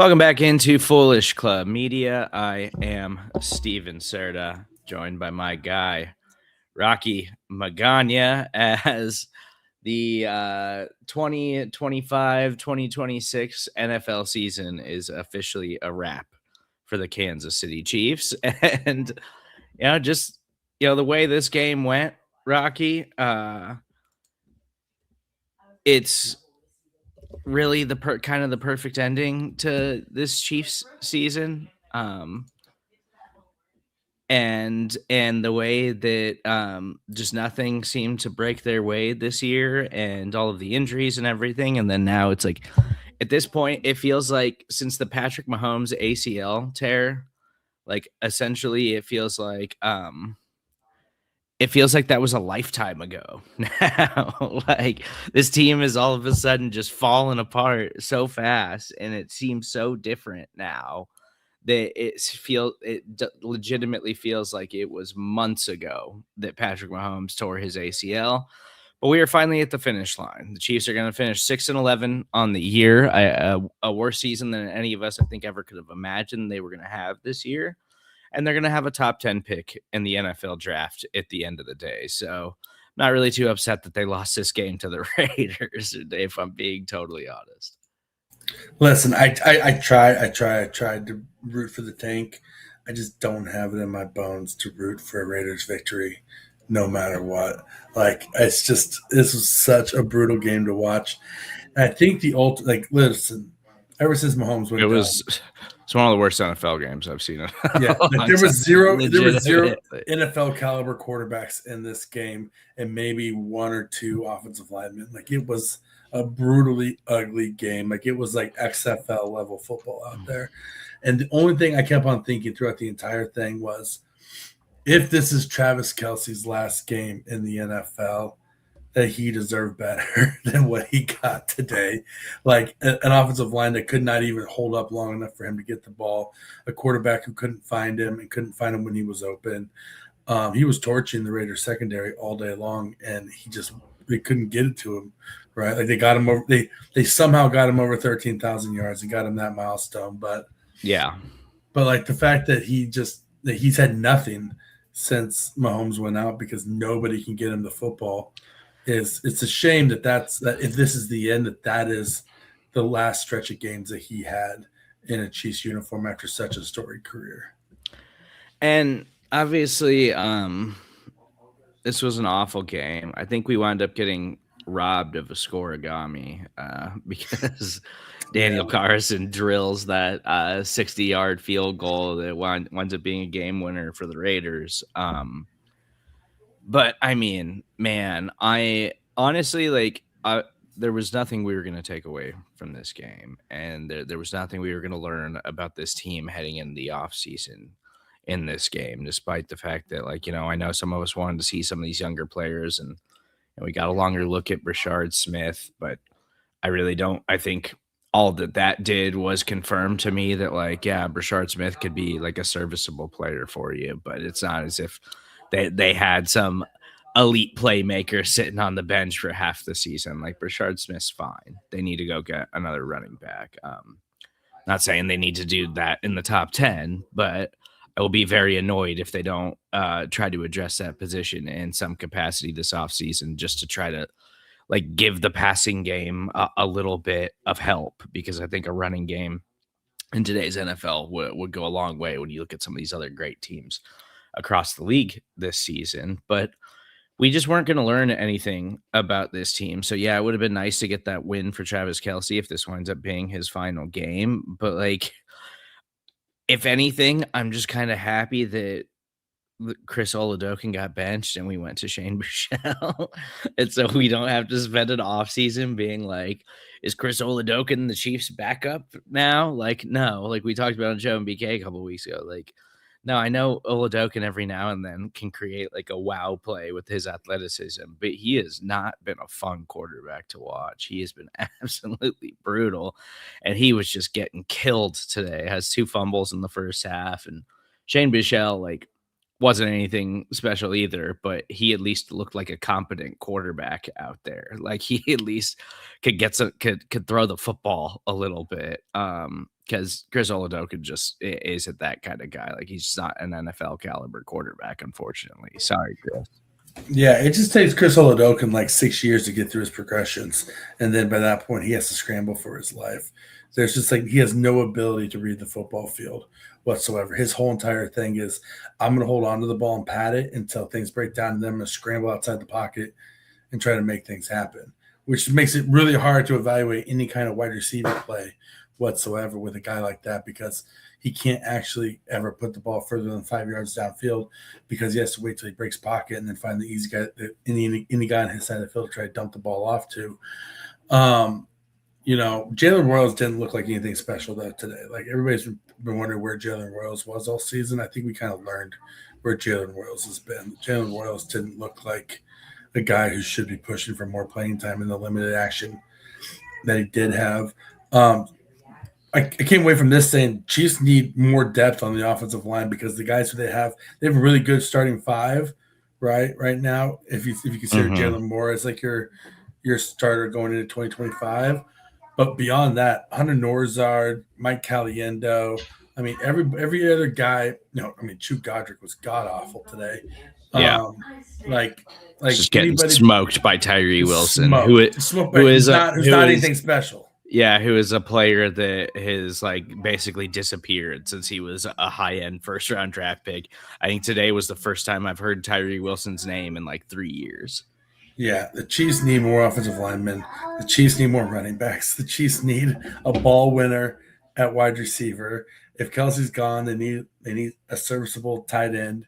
Welcome back into Foolish Club Media. I am Steven Serda, joined by my guy, Rocky Magaña, as the 2025-2026 NFL season is officially a wrap for the Kansas City Chiefs. And, the way this game went, Rocky, it's really the kind of the perfect ending to this Chiefs season. And the way that just nothing seemed to break their way this year, and all of the injuries and everything. And then now it's like, at this point, it feels like since the Patrick Mahomes ACL tear, like essentially it feels like that was a lifetime ago now. Like, this team is all of a sudden just falling apart so fast, and it seems so different now that legitimately feels like it was months ago that Patrick Mahomes tore his ACL. But we are finally at the finish line. The Chiefs are going to finish 6-11 on the year, a worse season than any of us, I think, ever could have imagined they were going to have this year. And they're going to have a top 10 pick in the NFL draft at the end of the day. So I'm not really too upset that they lost this game to the Raiders, if I'm being totally honest. Listen, I tried to root for the tank. I just don't have it in my bones to root for a Raiders victory, no matter what. Like, this was such a brutal game to watch. And I think listen, ever since Mahomes went it's one of the worst NFL games I've seen. Yeah, there was zero NFL caliber quarterbacks in this game, and maybe one or two offensive linemen. Like, it was a brutally ugly game. Like, it was like XFL level football out there. And the only thing I kept on thinking throughout the entire thing was, if this is Travis Kelce's last game in the NFL, that he deserved better than what he got today. Like, an offensive line that could not even hold up long enough for him to get the ball, a quarterback who couldn't find him and couldn't find him when he was open. He was torching the Raiders secondary all day long, and they couldn't get it to him, right? Like, they got him over. They somehow got him over 13,000 yards and got him that milestone. But like, the fact that he's had nothing since Mahomes went out because nobody can get him the football. It's a shame that if this is the end, that is the last stretch of games that he had in a Chiefs uniform after such a storied career. And obviously, this was an awful game. I think we wound up getting robbed of a scoregami because Daniel Carson drills that 60-yard field goal that winds up being a game winner for the Raiders. But I mean, man, I honestly, there was nothing we were going to take away from this game. And there was nothing we were going to learn about this team heading in the offseason in this game, despite the fact that, I know some of us wanted to see some of these younger players, and we got a longer look at Brashard Smith, but I really don't. I think all that did was confirm to me that, Brashard Smith could be like a serviceable player for you, but it's not as if they had some elite playmaker sitting on the bench for half the season. Like, Brashard Smith's fine. They need to go get another running back. Not saying they need to do that in the top 10, but I will be very annoyed if they don't try to address that position in some capacity this offseason, just to try to give the passing game a little bit of help, because I think a running game in today's NFL would go a long way when you look at some of these other great teams across the league this season. But we just weren't going to learn anything about this team. So yeah, it would have been nice to get that win for Travis Kelce if this winds up being his final game. But if anything, I'm just kind of happy that Chris Oladokun got benched and we went to Shane Buechele. And so we don't have to spend an offseason being like, is Chris Oladokun the Chiefs backup now? No, we talked about on Joe and BK a couple of weeks ago. No, I know Oladokun every now and then can create a wow play with his athleticism, but he has not been a fun quarterback to watch. He has been absolutely brutal, and he was just getting killed today. Has 2 fumbles in the first half, and Shane Buechele, wasn't anything special either, but he at least looked like a competent quarterback out there. He at least could get could throw the football a little bit. because Chris Oladokun just isn't that kind of guy. Like, he's just not an NFL caliber quarterback, unfortunately. Sorry, Chris. Yeah, it just takes Chris Oladokun like 6 years to get through his progressions, and then by that point, he has to scramble for his life. There's just like he has no ability to read the football field whatsoever. His whole entire thing is, I'm going to hold on to the ball and pat it until things break down, and then I'm going to scramble outside the pocket and try to make things happen, which makes it really hard to evaluate any kind of wide receiver play whatsoever with a guy like that, because he can't actually ever put the ball further than 5 yards downfield, because he has to wait till he breaks pocket and then find the easy guy, any guy on his side of the field to try to dump the ball off to. Jalen Royals didn't look like anything special though today. Like, everybody's been wondering where Jalen Royals was all season. I think we kind of learned where Jalen Royals has been. Jalen Royals didn't look like a guy who should be pushing for more playing time in the limited action that he did have. I came away from this saying Chiefs need more depth on the offensive line, because the guys who they have a really good starting five right now. If you consider Jalen Moore as like your starter going into 2025, but beyond that, Hunter Norzard, Mike Caliendo, I mean every other guy. No, I mean Chu Godric was god awful today. Yeah, like just getting smoked by Tyree Wilson, who's not anything special. Yeah, who is a player that has like basically disappeared since he was a high-end first-round draft pick. I think today was the first time I've heard Tyree Wilson's name in like 3 years. Yeah, the Chiefs need more offensive linemen. The Chiefs need more running backs. The Chiefs need a ball winner at wide receiver. If Kelsey's gone, they need a serviceable tight end.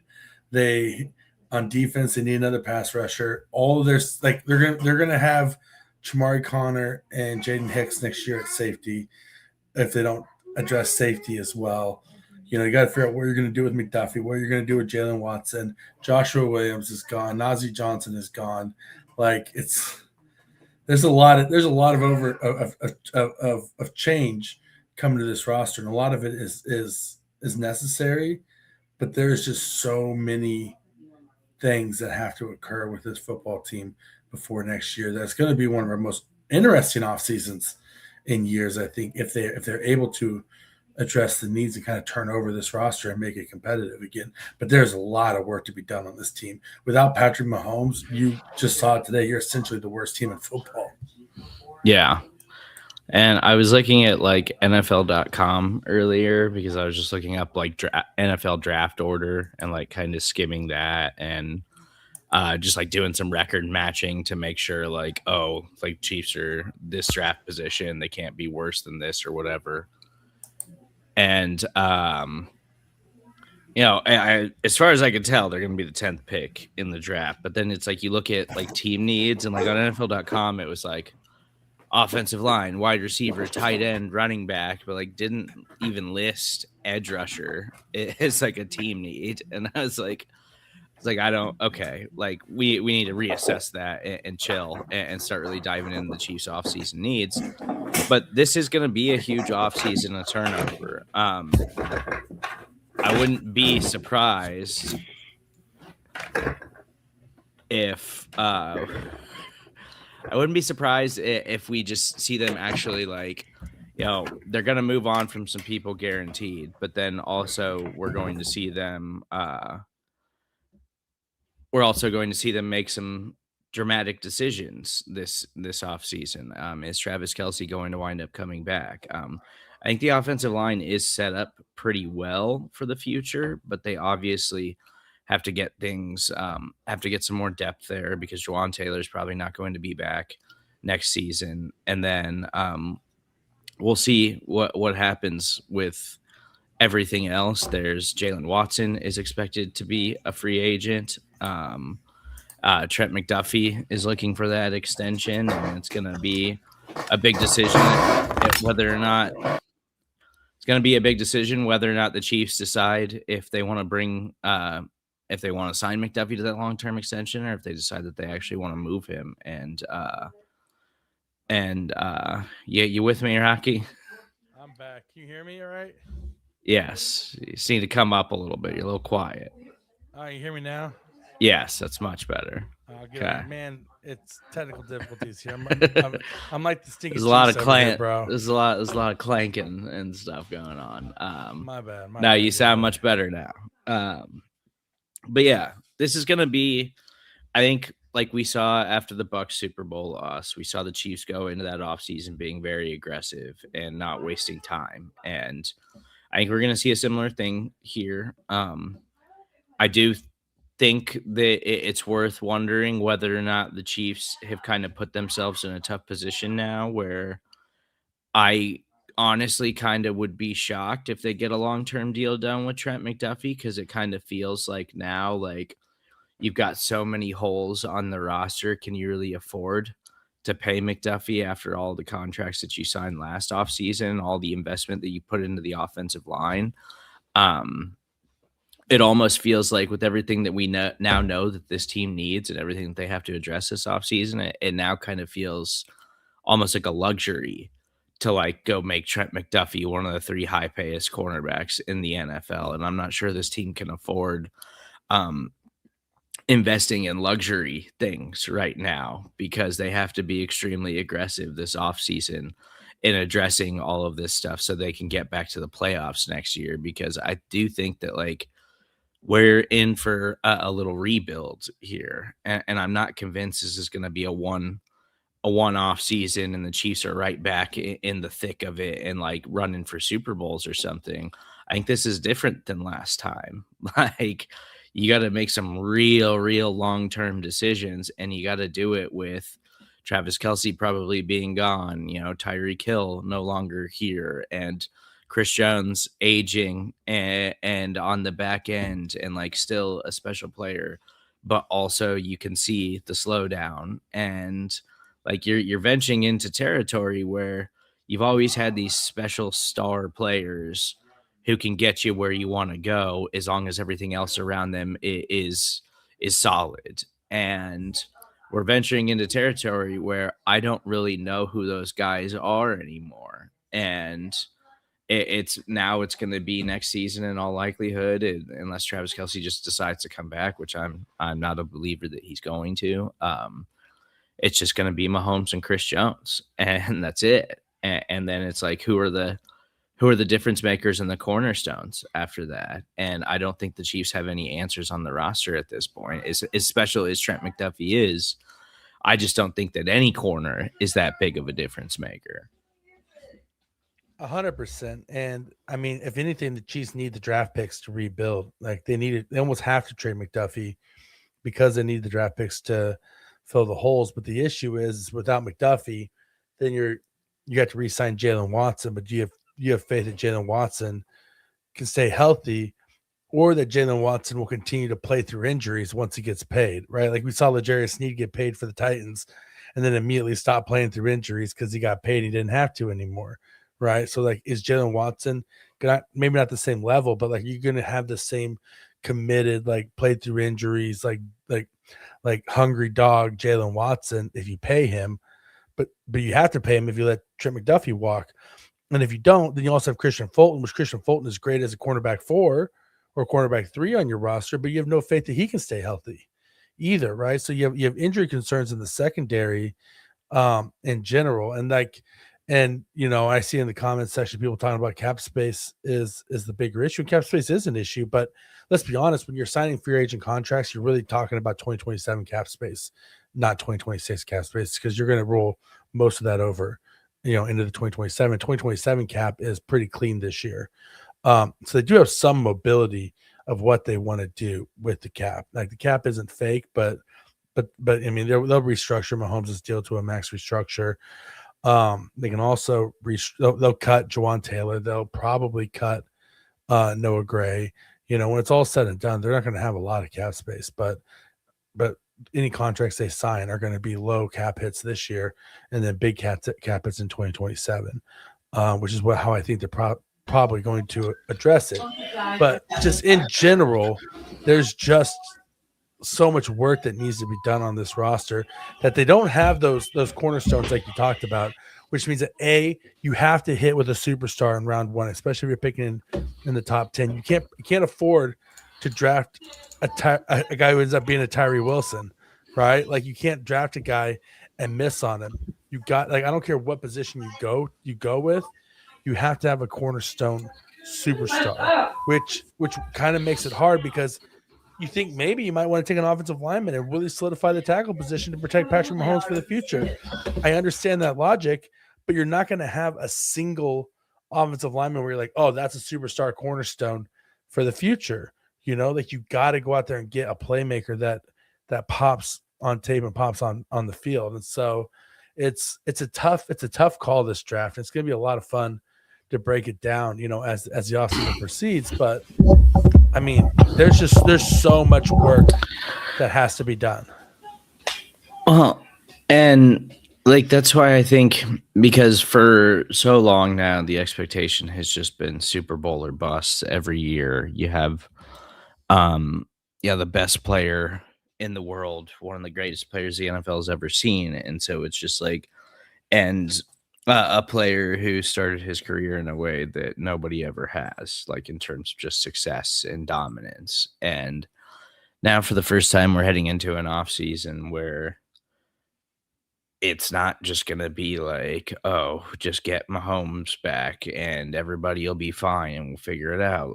On defense, they need another pass rusher. All of their they're gonna have Chamari Connor and Jaden Hicks next year at safety if they don't address safety as well. You got to figure out what you're going to do with McDuffie, what you're going to do with Jalen Watson. Joshua Williams is gone. Najee Johnson is gone. Like, there's a lot of change coming to this roster, and a lot of it is necessary, but there's just so many things that have to occur with this football team before next year. That's going to be one of our most interesting off seasons in years, I think, if they're able to address the needs and kind of turn over this roster and make it competitive again. But there's a lot of work to be done on this team. Without Patrick Mahomes, you just saw it today, you're essentially the worst team in football. Yeah. And I was looking at like NFL.com earlier, because I was just looking up like NFL draft order and like kind of skimming that, and just like doing some record matching to make sure like, oh, like Chiefs are this draft position, they can't be worse than this or whatever. And as far as I can tell, they're going to be the 10th pick in the draft. But then it's like you look at like team needs, and like on NFL.com, it was like offensive line, wide receiver, tight end, running back, but like didn't even list edge rusher. It's like a team need, and I was like, like we need to reassess that and chill and start really diving into the Chiefs offseason needs. But this is going to be a huge offseason of turnover. I wouldn't be surprised if we just see them actually like, they're going to move on from some people guaranteed, but then also we're going to see them make some dramatic decisions this offseason. Is Travis Kelce going to wind up coming back? I think the offensive line is set up pretty well for the future, but they obviously have to get some more depth there, because Juwan Taylor is probably not going to be back next season. And then we'll see what happens with everything else. There's Jalen Watson is expected to be a free agent. Trent McDuffie is looking for that extension, and it's going to be a big decision whether or not the Chiefs decide if they want to sign McDuffie to that long-term extension, or if they decide that they actually want to move him. You with me, Rocky? I'm back. Can you hear me all right? Yes. You just need to come up a little bit. You're a little quiet. You hear me now? Yes, that's much better. Okay. Man, it's technical difficulties here. I'm like the stinky There's a lot of here, bro. There's a lot of clanking and stuff going on. My bad. Now you sound much better now. But yeah, this is gonna be, I think, like we saw after the Bucs Super Bowl loss, we saw the Chiefs go into that offseason being very aggressive and not wasting time. And I think we're gonna see a similar thing here. I do think that it's worth wondering whether or not the Chiefs have kind of put themselves in a tough position now where I honestly kind of would be shocked if they get a long-term deal done with Trent McDuffie, because it kind of feels like now, like, you've got so many holes on the roster. Can you really afford to pay McDuffie after all the contracts that you signed last offseason, all the investment that you put into the offensive line? It almost feels like with everything that we now know that this team needs and everything that they have to address this offseason, it now kind of feels almost like a luxury to like go make Trent McDuffie one of the 3 high payest cornerbacks in the NFL. And I'm not sure this team can afford investing in luxury things right now, because they have to be extremely aggressive this offseason in addressing all of this stuff so they can get back to the playoffs next year. Because I do think that, like, we're in for a little rebuild here. And I'm not convinced this is going to be a one-off season and the Chiefs are right back in the thick of it and like running for Super Bowls or something. I think this is different than last time. Like, you got to make some real long-term decisions, and you got to do it with Travis Kelce probably being gone, Tyreek Hill no longer here, and Chris Jones aging and on the back end, and like still a special player, but also you can see the slowdown, and like you're venturing into territory where you've always had these special star players who can get you where you want to go as long as everything else around them is solid. And we're venturing into territory where I don't really know who those guys are anymore. And it's going to be next season in all likelihood, unless Travis Kelce just decides to come back, which I'm not a believer that he's going to. It's just going to be Mahomes and Chris Jones, and that's it. And then it's like, who are the difference makers and the cornerstones after that? And I don't think the Chiefs have any answers on the roster at this point. As special as Trent McDuffie is, I just don't think that any corner is that big of a difference maker. 100%. And I mean, if anything, the Chiefs need the draft picks to rebuild. Like, they almost have to trade McDuffie because they need the draft picks to fill the holes. But the issue is, without McDuffie, then you got to re-sign Jalen Watson. But you have faith that Jalen Watson can stay healthy, or that Jalen Watson will continue to play through injuries once he gets paid, right? Like we saw L'Jarius Sneed get paid for the Titans and then immediately stop playing through injuries because he got paid. He didn't have to anymore, right? So, like, is Jalen Watson maybe not the same level, but like, you're going to have the same committed, like, played through injuries, like hungry dog Jalen Watson if you pay him, but you have to pay him if you let Trent McDuffie walk. And if you don't, then you also have Christian Fulton, which Christian Fulton is great as a cornerback 4 or cornerback 3 on your roster, but you have no faith that he can stay healthy either, right? So you have injury concerns in the secondary in general. And I see in the comments section people talking about cap space is the bigger issue. Cap space is an issue, but let's be honest, when you're signing free agent contracts, you're really talking about 2027 cap space, not 2026 cap space, because you're going to roll most of that over, into the 2027 cap is pretty clean this year. So they do have some mobility of what they want to do with the cap. Like, the cap isn't fake, but I mean, they'll restructure Mahomes' deal to a max restructure. They can also they'll cut Jawan Taylor. They'll probably cut Noah Gray. When it's all said and done, they're not going to have a lot of cap space, but any contracts they sign are going to be low cap hits this year, and then big cap hits in 2027, which is how I think they're probably going to address it. But just in general, there's just so much work that needs to be done on this roster that they don't have those cornerstones like you talked about, which means that you have to hit with a superstar in round 1, especially if you're picking in the top 10. You can't afford to draft a guy who ends up being a Tyree Wilson, right? Like you can't draft a guy and miss on him. You got I don't care what position you go with, you have to have a cornerstone superstar, which kind of makes it hard because you think maybe you might want to take an offensive lineman and really solidify the tackle position to protect Patrick Mahomes for the future. I understand that logic, but you're not going to have a single offensive lineman where you're like, oh, that's a superstar cornerstone for the future. Like you got to go out there and get a playmaker that pops on tape and pops on the field. And so it's a tough call, this draft. It's going to be a lot of fun to break it down, as the offseason proceeds. But I mean, there's so much work that has to be done. And that's why I think, because for so long now, the expectation has just been Super Bowl or bust. Every year you have, the best player in the world, one of the greatest players the NFL has ever seen. And so it's just a player who started his career in a way that nobody ever has, in terms of just success and dominance. And now for the first time, we're heading into an off season where it's not just going to be oh, just get Mahomes back and everybody will be fine and we'll figure it out.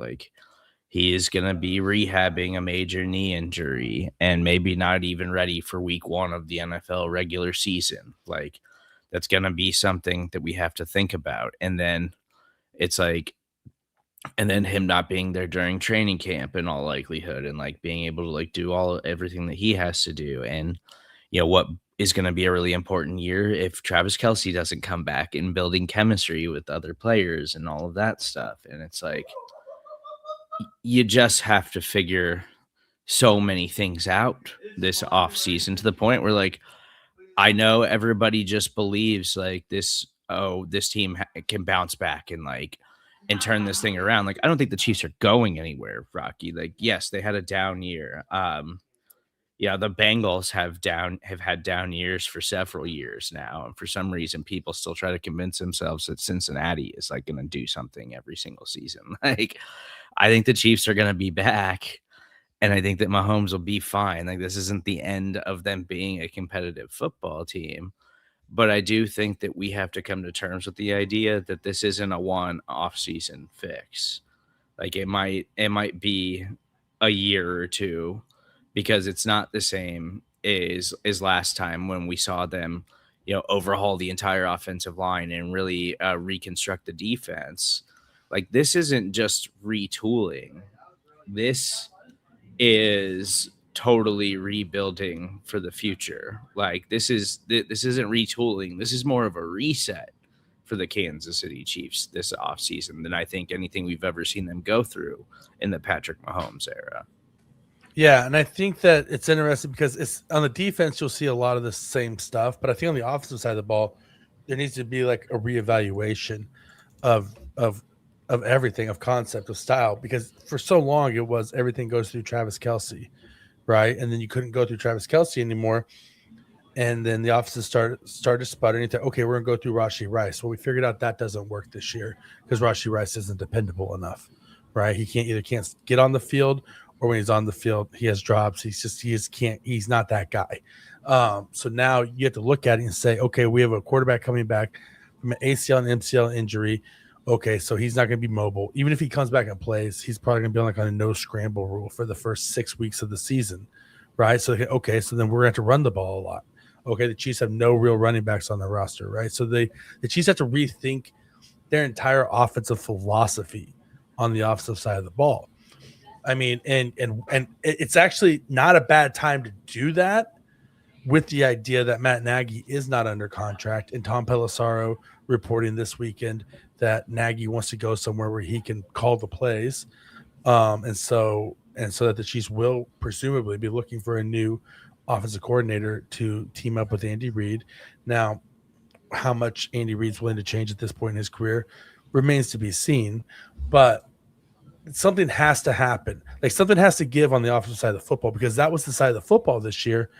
He is going to be rehabbing a major knee injury and maybe not even ready for week 1 of the NFL regular season. That's going to be something that we have to think about. And then it's and then him not being there during training camp in all likelihood, and being able to do everything that he has to do. And, what is going to be a really important year if Travis Kelce doesn't come back, and building chemistry with other players and all of that stuff. And it's you just have to figure so many things out this off season, to the point where I know everybody just believes this team can bounce back and turn this thing around. I don't think the Chiefs are going anywhere, Rocky. Yes, they had a down year. The Bengals have had down years for several years now. And for some reason, people still try to convince themselves that Cincinnati is going to do something every single season. I think the Chiefs are going to be back. And I think that Mahomes will be fine. This isn't the end of them being a competitive football team. But I do think that we have to come to terms with the idea that this isn't a one off-season fix. It might be a year or two, because it's not the same as last time when we saw them, overhaul the entire offensive line and really reconstruct the defense. This isn't just retooling. This is totally rebuilding for the future. This isn't retooling. This is more of a reset for the Kansas City Chiefs this offseason than I think anything we've ever seen them go through in the Patrick Mahomes era. Yeah, and I think that it's interesting because it's on the defense, you'll see a lot of the same stuff, but I think on the offensive side of the ball, there needs to be a reevaluation of everything, of concept, of style, because for so long it was everything goes through Travis Kelce, right? And then you couldn't go through Travis Kelce anymore. And then the offenses started sputtering. You thought, okay, we're going to go through Rashee Rice. Well, we figured out that doesn't work this year because Rashee Rice isn't dependable enough, right? He can't get on the field, or when he's on the field, he has drops. He's not that guy. So now you have to look at it and say, okay, we have a quarterback coming back from an ACL and MCL injury. Okay, so he's not going to be mobile. Even if he comes back and plays, he's probably going to be on a no scramble rule for the first 6 weeks of the season, right? So, okay, so then we're going to have to run the ball a lot. Okay, the Chiefs have no real running backs on their roster, right? So the Chiefs have to rethink their entire offensive philosophy on the offensive side of the ball. I mean, and it's actually not a bad time to do that, with the idea that Matt Nagy is not under contract, and Tom Pelissero reporting this weekend that Nagy wants to go somewhere where he can call the plays, and so that the Chiefs will presumably be looking for a new offensive coordinator to team up with Andy Reid. Now, how much Andy Reid's willing to change at this point in his career remains to be seen, but something has to happen. Something has to give on the offensive side of the football, because that was the side of the football this year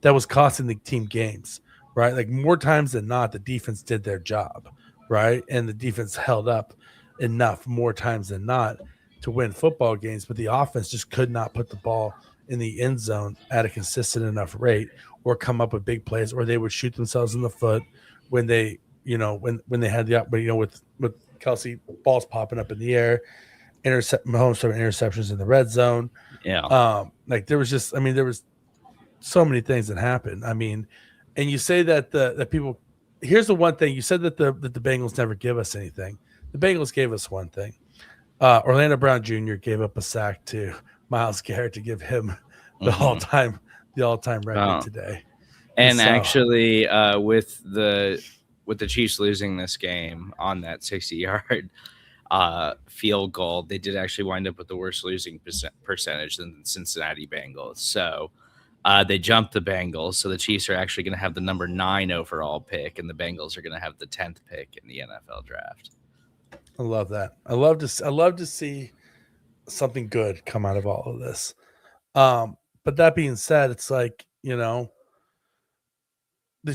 that was costing the team games, right? More times than not, the defense did their job, right? And the defense held up enough more times than not to win football games, but the offense just could not put the ball in the end zone at a consistent enough rate or come up with big plays, or they would shoot themselves in the foot when they, when they had the, with Kelsey balls popping up in the air, Mahomes throwing interceptions in the red zone. Yeah. Like there was so many things that happened. I mean, and you say that the people, here's the one thing you said that the Bengals never give us anything. The Bengals gave us one thing. Orlando Brown Jr. gave up a sack to Myles Garrett to give him the all-time record today. And so, actually, with the Chiefs losing this game on that 60-yard field goal, they did actually wind up with the worst losing percentage than the Cincinnati Bengals. So they jumped the Bengals. So the Chiefs are actually going to have the number 9 overall pick, and the Bengals are going to have the 10th pick in the NFL draft. I love that. I love to see something good come out of all of this. But that being said, it's like, the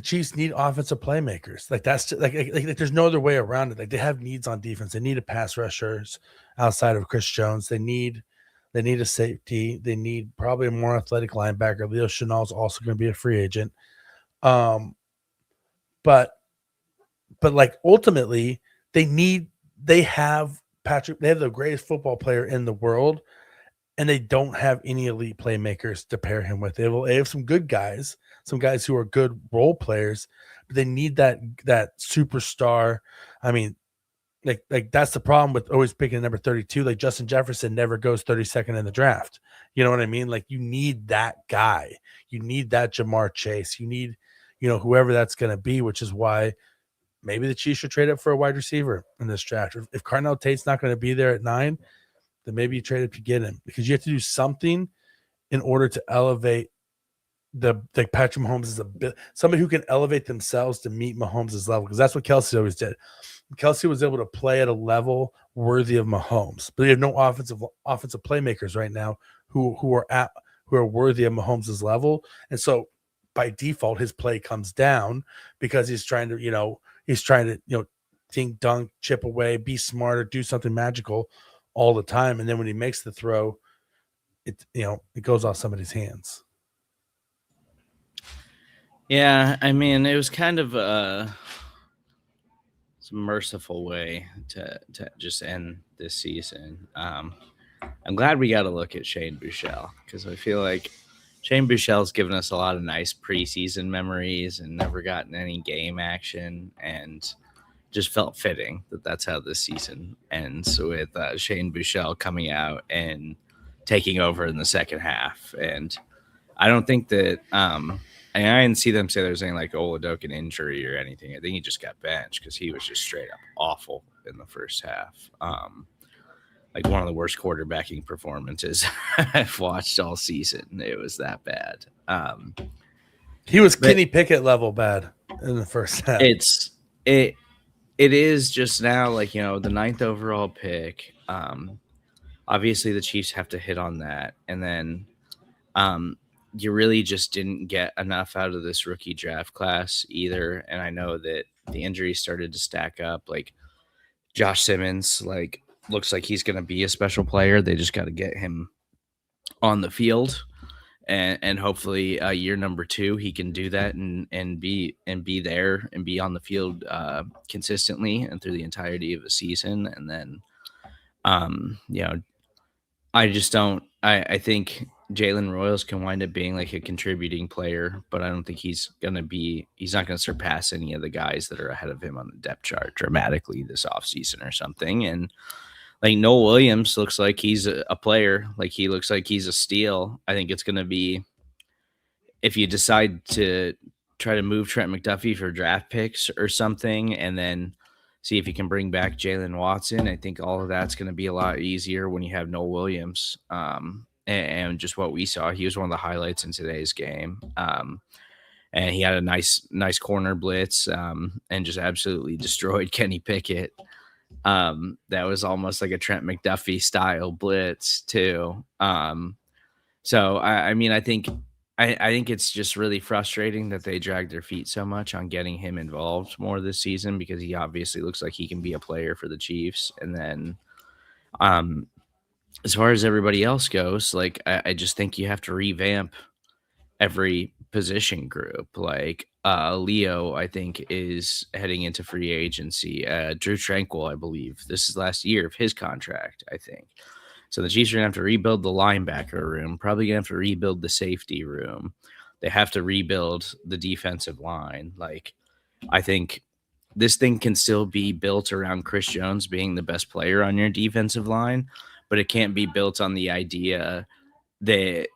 Chiefs need offensive playmakers. Like that's like there's no other way around it. Like they have needs on defense. They need a pass rushers outside of Chris Jones. They need a safety. They need probably a more athletic linebacker. Leo Chenal is also going to be a free agent. But like ultimately they have the greatest football player in the world, and they don't have any elite playmakers to pair him with. They have some good guys, some guys who are good role players, but they need that superstar. I mean, like that's the problem with always picking number 32. Like Justin Jefferson never goes 32nd in the draft. You know what I mean? Like you need that guy. You need that Jamar Chase. You need, whoever that's going to be, which is why maybe the Chiefs should trade up for a wide receiver in this draft. If Carnell Tate's not going to be there at 9, then maybe you trade up to get him, because you have to do something in order to elevate Patrick Mahomes is somebody who can elevate themselves to meet Mahomes' level, because that's what Kelsey always did. Kelsey was able to play at a level worthy of Mahomes, but you have no offensive playmakers right now who are worthy of Mahomes' level, and so by default his play comes down because he's trying to think, dunk, chip away, be smarter, do something magical all the time, and then when he makes the throw, it goes off somebody's hands. Yeah, I mean, it was kind of a merciful way to just end this season. I'm glad we got to look at Shane Buechele, because I feel like Shane Buechele's given us a lot of nice preseason memories and never gotten any game action, and just felt fitting that that's how this season ends, with Shane Buechele coming out and taking over in the second half. And I don't think that I didn't see them say there's any like Oladokin injury or anything. I think he just got benched because he was just straight up awful in the first half. Like one of the worst quarterbacking performances I've watched all season. It was that bad. He was Kenny Pickett level bad in the first half. It is just now, like, the 9th overall pick. Obviously the Chiefs have to hit on that, and then you really just didn't get enough out of this rookie draft class either. And I know that the injuries started to stack up. Like Josh Simmons, like, looks like he's going to be a special player. They just got to get him on the field, and hopefully year number 2 he can do that and be there and be on the field consistently and through the entirety of the season. And then I think Jalen Royals can wind up being like a contributing player, but I don't think he's not going to surpass any of the guys that are ahead of him on the depth chart dramatically this offseason or something. And like Noel Williams looks like he's a player. Like he looks like he's a steal. I think it's going to be, if you decide to try to move Trent McDuffie for draft picks or something, and then see if you can bring back Jalen Watson, I think all of that's going to be a lot easier when you have Noel Williams. And just what we saw, he was one of the highlights in today's game. And he had a nice corner blitz and just absolutely destroyed Kenny Pickett. That was almost like a Trent McDuffie style blitz too. So I mean, I think it's just really frustrating that they dragged their feet so much on getting him involved more this season, because he obviously looks like he can be a player for the Chiefs. And then as far as everybody else goes, like I just think you have to revamp every position group. Like Leo, I think, is heading into free agency. Drew Tranquil, I believe, this is last year of his contract, I think. So the Chiefs are gonna have to rebuild the linebacker room, probably gonna have to rebuild the safety room. They have to rebuild the defensive line. Like, I think this thing can still be built around Chris Jones being the best player on your defensive line, but it can't be built on the idea that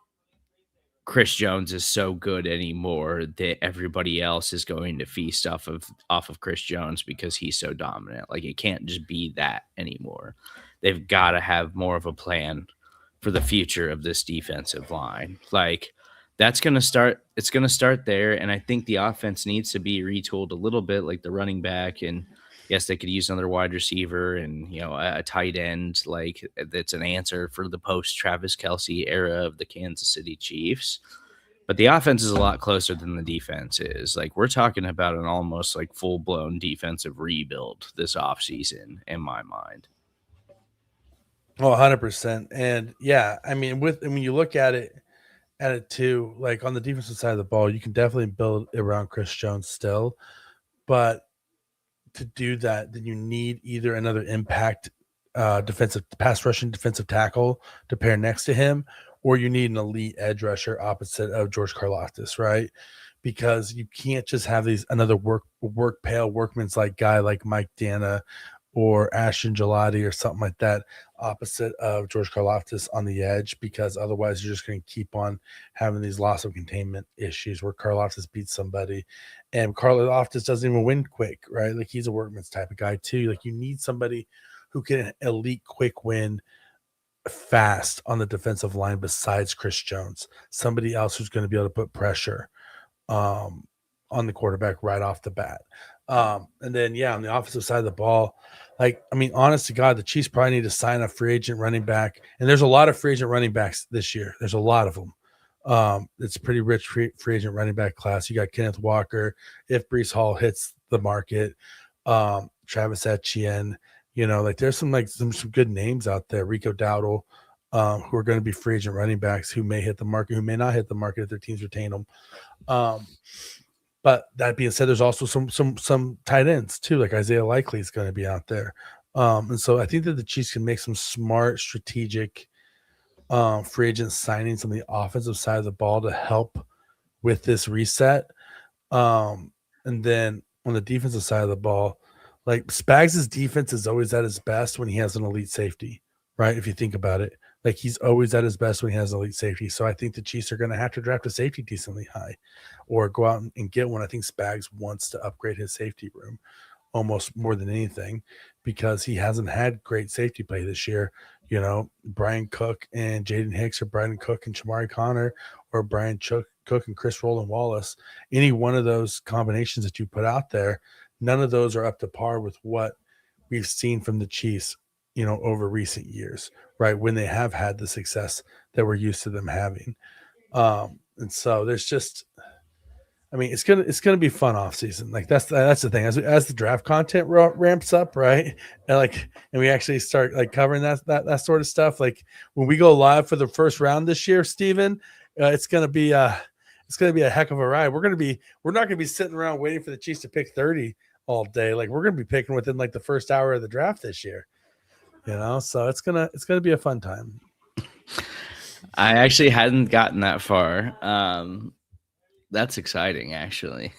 Chris Jones is so good anymore that everybody else is going to feast off of Chris Jones because he's so dominant. Like, it can't just be that anymore. They've got to have more of a plan for the future of this defensive line. Like, that's going to start it's going to start there, and I think the offense needs to be retooled a little bit, like the running back, and yes, they could use another wide receiver and, a tight end, like, that's an answer for the post Travis Kelce era of the Kansas City Chiefs. But the offense is a lot closer than the defense is. Like, we're talking about an almost like full blown defensive rebuild this offseason, in my mind. Oh, 100%. And yeah, I mean, when you look at it too, like on the defensive side of the ball, you can definitely build around Chris Jones still. But to do that, then you need either another impact defensive pass rushing defensive tackle to pair next to him, or you need an elite edge rusher opposite of George Karlaftis, right? Because you can't just have another workman's like guy like Mike Dana or Ashton Gelati or something like that opposite of George Karlaftis on the edge, because otherwise you're just going to keep on having these loss of containment issues where Karlaftis beats somebody and Karlaftis doesn't even win quick, right? Like, he's a workman's type of guy too. Like, you need somebody who can elite quick win fast on the defensive line besides Chris Jones, somebody else who's going to be able to put pressure on the quarterback right off the bat. And then, yeah, on the offensive side of the ball, like, I mean, honest to God, the Chiefs probably need to sign a free agent running back. And there's a lot of free agent running backs this year. There's a lot of them. It's a pretty rich free agent running back class. You got Kenneth Walker, if Breece Hall hits the market, Travis Etienne, like there's some good names out there. Rico Dowdle, who are going to be free agent running backs who may hit the market, who may not hit the market if their teams retain them. But that being said, there's also some tight ends too, like Isaiah Likely is going to be out there. And so I think that the Chiefs can make some smart, strategic free agent signings on the offensive side of the ball to help with this reset. And then on the defensive side of the ball, like Spags' defense is always at his best when he has an elite safety, right? If you think about it, like he's always at his best when he has elite safety. So I think the Chiefs are going to have to draft a safety decently high or go out and get one. I think Spags wants to upgrade his safety room almost more than anything because he hasn't had great safety play this year. Brian Cook and Jaden Hicks, or Brian Cook and Shamari Connor, or Brian Cook and Chris Rowland Wallace. Any one of those combinations that you put out there, none of those are up to par with what we've seen from the Chiefs, over recent years, right? When they have had the success that we're used to them having. And so there's just, I mean, it's gonna be fun off season. Like that's the thing. As the draft content ramps up, right? And we actually start like covering that sort of stuff. Like when we go live for the first round this year, Steven, it's gonna be a heck of a ride. We're not gonna be sitting around waiting for the Chiefs to pick 30 all day. Like we're gonna be picking within like the first hour of the draft this year. So it's gonna be a fun time. I actually hadn't gotten that far. That's exciting, actually.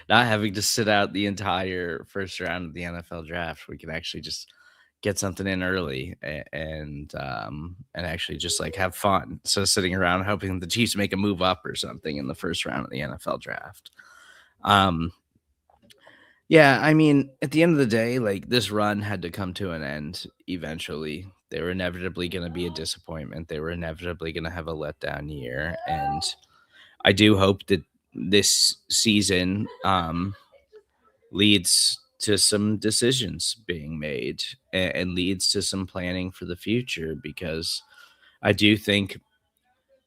Not having to sit out the entire first round of the NFL draft, we can actually just get something in early and actually just like have fun. So sitting around hoping the Chiefs make a move up or something in the first round of the NFL draft. Yeah, I mean, at the end of the day, like this run had to come to an end eventually. They were inevitably going to be a disappointment. They were inevitably going to have a letdown year, and I do hope that this season leads to some decisions being made and leads to some planning for the future, because I do think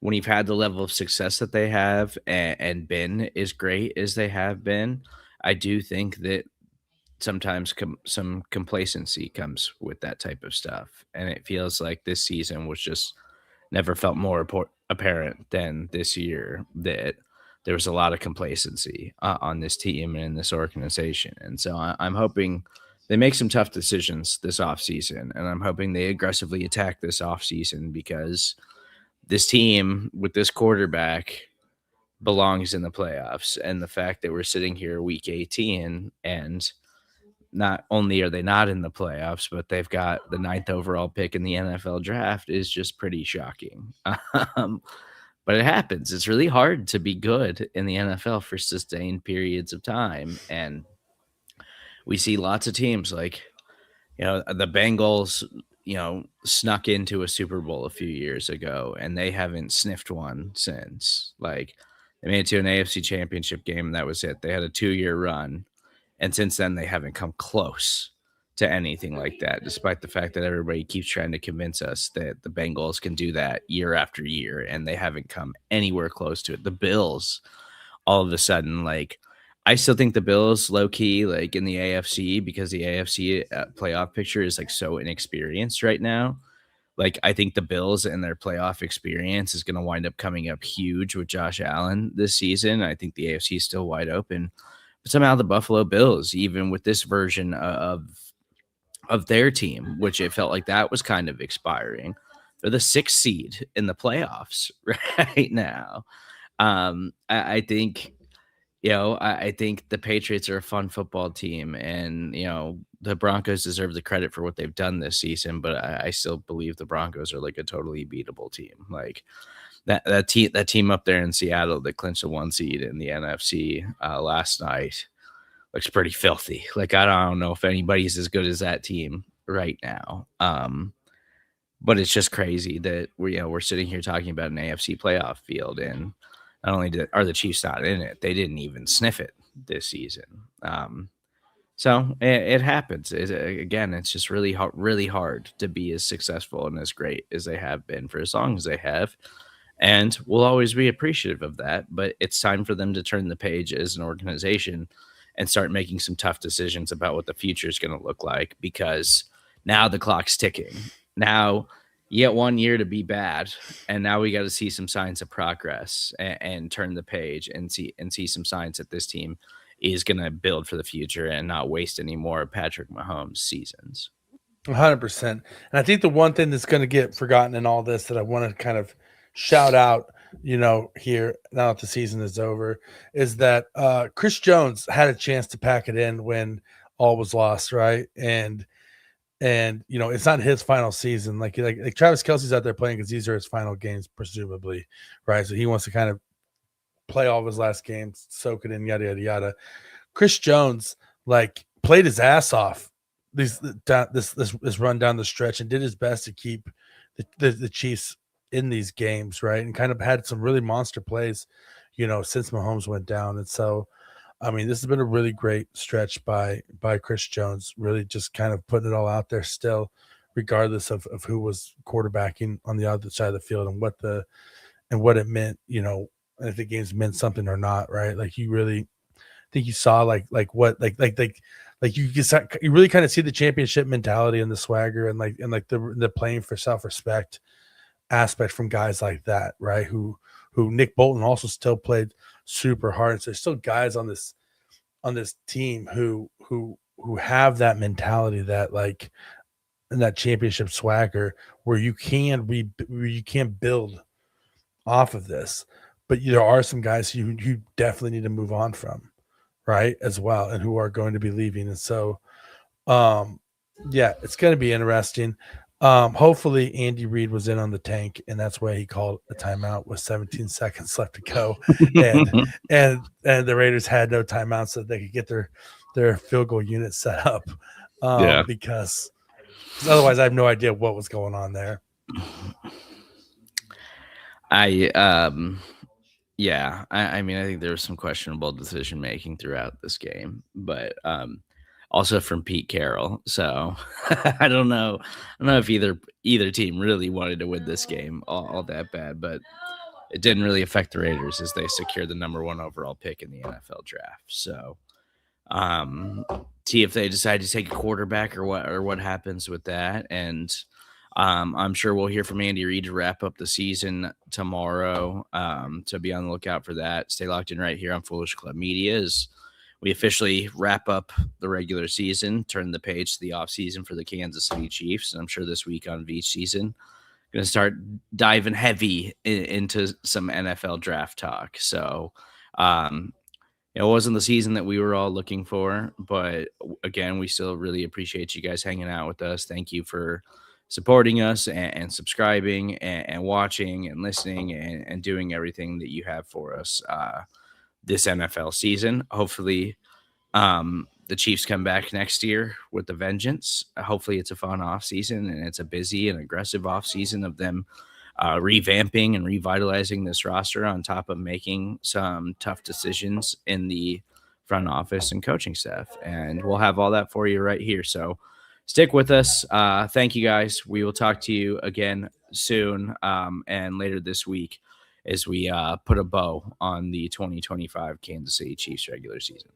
when you've had the level of success that they have and been as great as they have been, I do think that sometimes some complacency comes with that type of stuff, and it feels like this season was just never felt more apparent than this year that there was a lot of complacency on this team and in this organization. And so I'm hoping they make some tough decisions this offseason, and I'm hoping they aggressively attack this offseason because this team with this quarterback belongs in the playoffs. And the fact that we're sitting here week 18 and not only are they not in the playoffs, but they've got the 9th overall pick in the NFL draft is just pretty shocking. But it happens. It's really hard to be good in the NFL for sustained periods of time. And we see lots of teams like, the Bengals, snuck into a Super Bowl a few years ago, and they haven't sniffed one since. Like, they made it to an AFC championship game, and that was it. They had a 2-year run. And since then, they haven't come close to anything like that, despite the fact that everybody keeps trying to convince us that the Bengals can do that year after year, and they haven't come anywhere close to it. The Bills, all of a sudden, like, I still think the Bills low key, like in the AFC, because the AFC playoff picture is like so inexperienced right now. Like, I think the Bills and their playoff experience is going to wind up coming up huge with Josh Allen this season. I think the AFC is still wide open. But somehow the Buffalo Bills, even with this version of their team, which it felt like that was kind of expiring, they're the 6th seed in the playoffs right now. I think, I think the Patriots are a fun football team, and, the Broncos deserve the credit for what they've done this season, but I still believe the Broncos are like a totally beatable team. Like, that team up there in Seattle that clinched the 1 seed in the NFC last night looks pretty filthy. Like, I don't know if anybody's as good as that team right now. But it's just crazy that we're sitting here talking about an AFC playoff field, and not only are the Chiefs not in it, they didn't even sniff it this season. So it happens. Again, it's just really hard to be as successful and as great as they have been for as long as they have. And we'll always be appreciative of that, but it's time for them to turn the page as an organization and start making some tough decisions about what the future is going to look like, because now the clock's ticking. Now you get 1 year to be bad, and now we got to see some signs of progress and turn the page and see some signs that this team is going to build for the future and not waste any more Patrick Mahomes seasons. 100%. And I think the one thing that's going to get forgotten in all this that I want to kind of shout out, here now that the season is over, is that Chris Jones had a chance to pack it in when all was lost, right? And it's not his final season. Like Travis Kelce's out there playing because these are his final games, presumably, right? So he wants to kind of play all of his last games, soak it in, yada yada yada. Chris Jones played his ass off this run down the stretch and did his best to keep the Chiefs in these games, right? And kind of had some really monster plays, since Mahomes went down. And so, I mean, this has been a really great stretch by Chris Jones, really just kind of putting it all out there still, regardless of who was quarterbacking on the other side of the field and what it meant, and if the games meant something or not, right? Like, you really think you saw you really kind of see the championship mentality and the swagger and the playing for self-respect aspect from guys like that, right? Who Nick Bolton also still played super hard. So there's still guys on this team who have that mentality, that and that championship swagger where you can build off of this. But there are some guys who you definitely need to move on from, right, as well, and who are going to be leaving. And so it's going to be interesting. Hopefully Andy Reid was in on the tank, and that's why he called a timeout with 17 seconds left to go. and the Raiders had no timeout so they could get their field goal unit set up. Because otherwise I have no idea what was going on there. I mean, I think there was some questionable decision making throughout this game, but also from Pete Carroll. So I don't know if either team really wanted to win this game all that bad, but it didn't really affect the Raiders as they secured the number 1 overall pick in the NFL draft. So see if they decide to take a quarterback or what happens with that. And I'm sure we'll hear from Andy Reid to wrap up the season tomorrow. So be on the lookout for that. Stay locked in right here on Foolish Club Media as we officially wrap up the regular season, turn the page to the offseason for the Kansas City Chiefs. And I'm sure this week on Beach Season, going to start diving heavy into some NFL draft talk. So, it wasn't the season that we were all looking for, but again, we still really appreciate you guys hanging out with us. Thank you for supporting us and subscribing and watching and listening and doing everything that you have for us this NFL season. Hopefully, the Chiefs come back next year with a vengeance. Hopefully it's a fun offseason and it's a busy and aggressive offseason of them revamping and revitalizing this roster on top of making some tough decisions in the front office and coaching staff. And we'll have all that for you right here. So stick with us. Thank you guys. We will talk to you again soon and later this week as we put a bow on the 2025 Kansas City Chiefs regular season.